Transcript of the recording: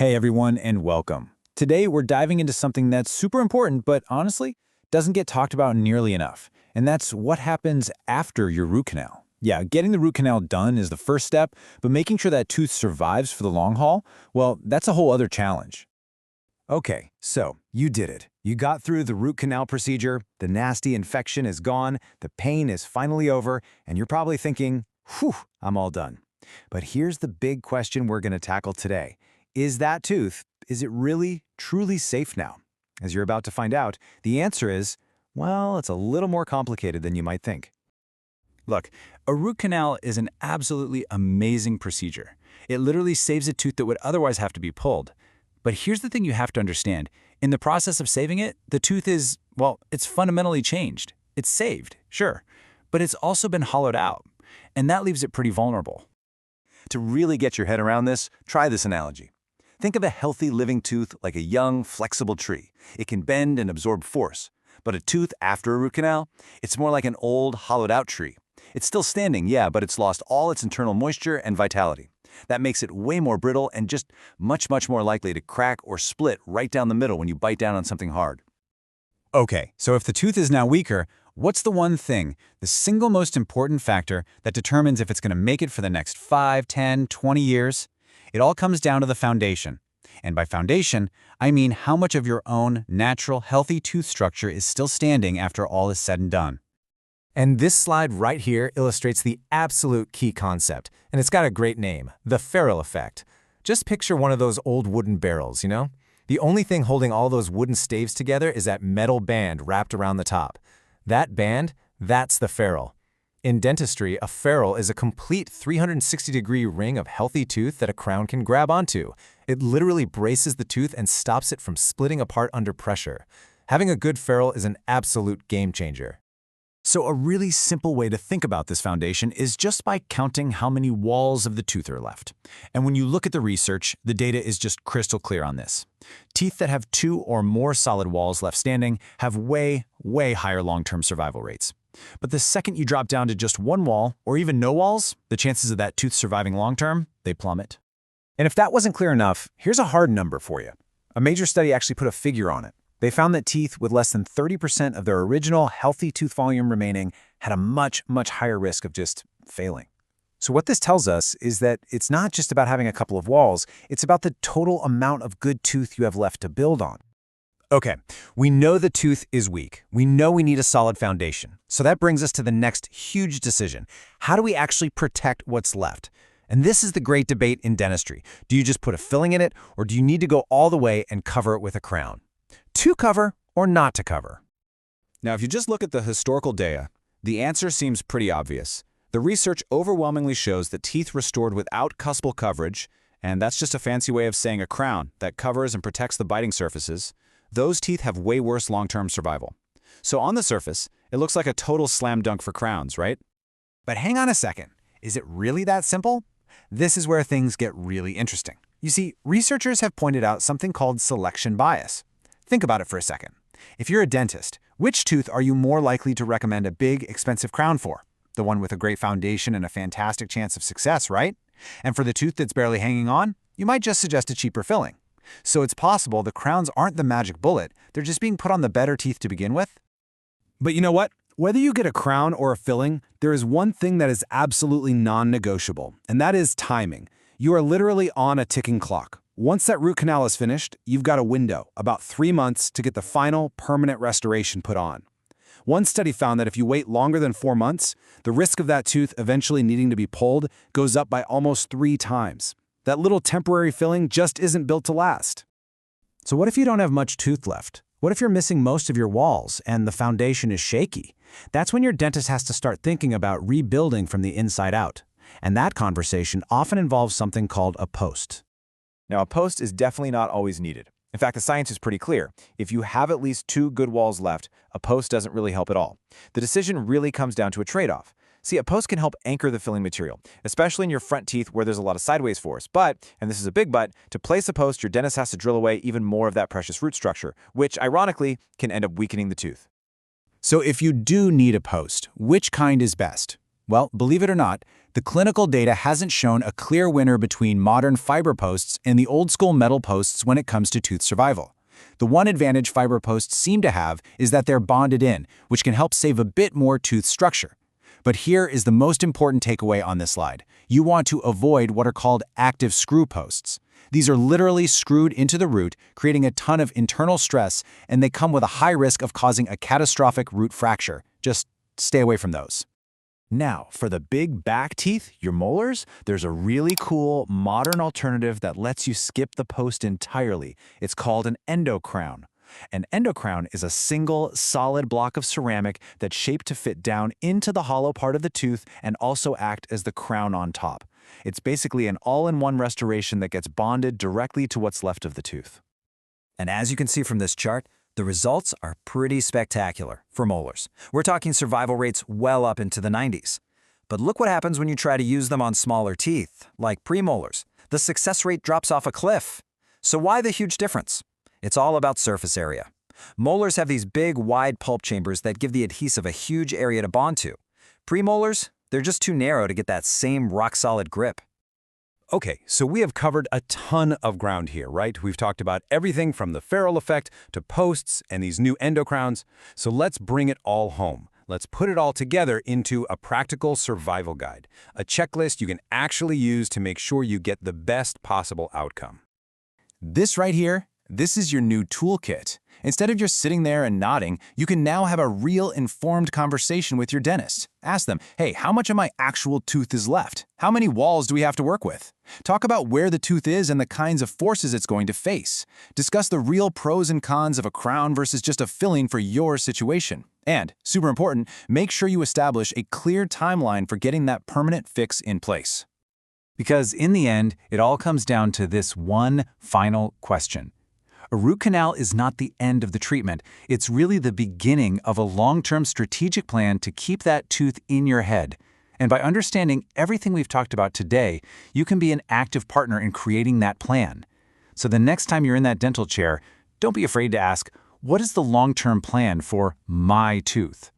Hey everyone, and welcome. Today we're diving into something that's super important, but honestly, doesn't get talked about nearly enough. And that's what happens after your root canal. Yeah, getting the root canal done is the first step, but making sure that tooth survives for the long haul, well, that's a whole other challenge. Okay, so you did it. You got through the root canal procedure, the nasty infection is gone, the pain is finally over, and you're probably thinking, whew, I'm all done. But here's the big question we're going to tackle today. Is that tooth, is it really, truly safe now? As you're about to find out, the answer is, well, it's a little more complicated than you might think. Look, a root canal is an absolutely amazing procedure. It literally saves a tooth that would otherwise have to be pulled. But here's the thing you have to understand. In the process of saving it, the tooth is, well, it's fundamentally changed. It's saved, sure, but it's also been hollowed out, and that leaves it pretty vulnerable. To really get your head around this, try this analogy. Think of a healthy living tooth like a young, flexible tree. It can bend and absorb force. But a tooth after a root canal, it's more like an old, hollowed-out tree. It's still standing, yeah, but it's lost all its internal moisture and vitality. That makes it way more brittle and just much more likely to crack or split right down the middle when you bite down on something hard. Okay, so if the tooth is now weaker, what's the one thing, the single most important factor that determines if it's going to make it for the next 5, 10, 20 years? It all comes down to the foundation. And by foundation, I mean how much of your own natural, healthy tooth structure is still standing after all is said and done. And this slide right here illustrates the absolute key concept, and it's got a great name, the Farrell effect. Just picture one of those old wooden barrels, you know? The only thing holding all those wooden staves together is that metal band wrapped around the top. That band, that's the ferrule. In dentistry, a ferrule is a complete 360-degree ring of healthy tooth that a crown can grab onto. It literally braces the tooth and stops it from splitting apart under pressure. Having a good ferrule is an absolute game changer. So a really simple way to think about this foundation is just by counting how many walls of the tooth are left. And when you look at the research, the data is just crystal clear on this. Teeth that have 2 or more solid walls left standing have way higher long-term survival rates. But the second you drop down to just 1 wall, or even no walls, the chances of that tooth surviving long-term, they plummet. And if that wasn't clear enough, here's a hard number for you. A major study actually put a figure on it. They found that teeth with less than 30% of their original healthy tooth volume remaining had a much higher risk of just failing. So what this tells us is that it's not just about having a couple of walls, it's about the total amount of good tooth you have left to build on. Okay, we know the tooth is weak. We know we need a solid foundation. So that brings us to the next huge decision. How do we actually protect what's left? And this is the great debate in dentistry. Do you just put a filling in it, or do you need to go all the way and cover it with a crown? To cover or not to cover? Now, if you just look at the historical data, the answer seems pretty obvious. The research overwhelmingly shows that teeth restored without cuspal coverage, and that's just a fancy way of saying a crown that covers and protects the biting surfaces, those teeth have way worse long-term survival. So on the surface, it looks like a total slam dunk for crowns, right? But hang on a second. Is it really that simple? This is where things get really interesting. You see, researchers have pointed out something called selection bias. Think about it for a second. If you're a dentist, which tooth are you more likely to recommend a big, expensive crown for? The one with a great foundation and a fantastic chance of success, right? And for the tooth that's barely hanging on, you might just suggest a cheaper filling. So it's possible the crowns aren't the magic bullet, they're just being put on the better teeth to begin with. But you know what? Whether you get a crown or a filling, there is one thing that is absolutely non-negotiable, and that is timing. You are literally on a ticking clock. Once that root canal is finished, you've got a window, about 3 months, to get the final, permanent restoration put on. One study found that if you wait longer than 4 months, the risk of that tooth eventually needing to be pulled goes up by almost 3 times. That little temporary filling just isn't built to last. So what if you don't have much tooth left? What if you're missing most of your walls and the foundation is shaky? That's when your dentist has to start thinking about rebuilding from the inside out. And that conversation often involves something called a post. Now, a post is definitely not always needed. In fact, the science is pretty clear. If you have at least 2 good walls left, a post doesn't really help at all. The decision really comes down to a trade-off. See, a post can help anchor the filling material, especially in your front teeth where there's a lot of sideways force. But, and this is a big but, to place a post, your dentist has to drill away even more of that precious root structure, which, ironically, can end up weakening the tooth. So if you do need a post, which kind is best? Well, believe it or not, the clinical data hasn't shown a clear winner between modern fiber posts and the old-school metal posts when it comes to tooth survival. The one advantage fiber posts seem to have is that they're bonded in, which can help save a bit more tooth structure. But here is the most important takeaway on this slide. You want to avoid what are called active screw posts. These are literally screwed into the root, creating a ton of internal stress, and they come with a high risk of causing a catastrophic root fracture. Just stay away from those. Now, for the big back teeth, your molars, there's a really cool modern alternative that lets you skip the post entirely. It's called an endocrown. An endocrown is a single, solid block of ceramic that's shaped to fit down into the hollow part of the tooth and also act as the crown on top. It's basically an all-in-one restoration that gets bonded directly to what's left of the tooth. And as you can see from this chart, the results are pretty spectacular for molars. We're talking survival rates well up into the 90s. But look what happens when you try to use them on smaller teeth, like premolars. The success rate drops off a cliff. So why the huge difference? It's all about surface area. Molars have these big, wide pulp chambers that give the adhesive a huge area to bond to. Premolars, they're just too narrow to get that same rock-solid grip. Okay, so we have covered a ton of ground here, right? We've talked about everything from the Farrell effect to posts and these new endocrowns. So let's bring it all home. Let's put it all together into a practical survival guide, a checklist you can actually use to make sure you get the best possible outcome. This right here, this is your new toolkit. Instead of just sitting there and nodding, you can now have a real informed conversation with your dentist. Ask them, hey, how much of my actual tooth is left? How many walls do we have to work with? Talk about where the tooth is and the kinds of forces it's going to face. Discuss the real pros and cons of a crown versus just a filling for your situation. And, super important, make sure you establish a clear timeline for getting that permanent fix in place. Because in the end, it all comes down to this one final question. A root canal is not the end of the treatment. It's really the beginning of a long-term strategic plan to keep that tooth in your head. And by understanding everything we've talked about today, you can be an active partner in creating that plan. So the next time you're in that dental chair, don't be afraid to ask, what is the long-term plan for my tooth?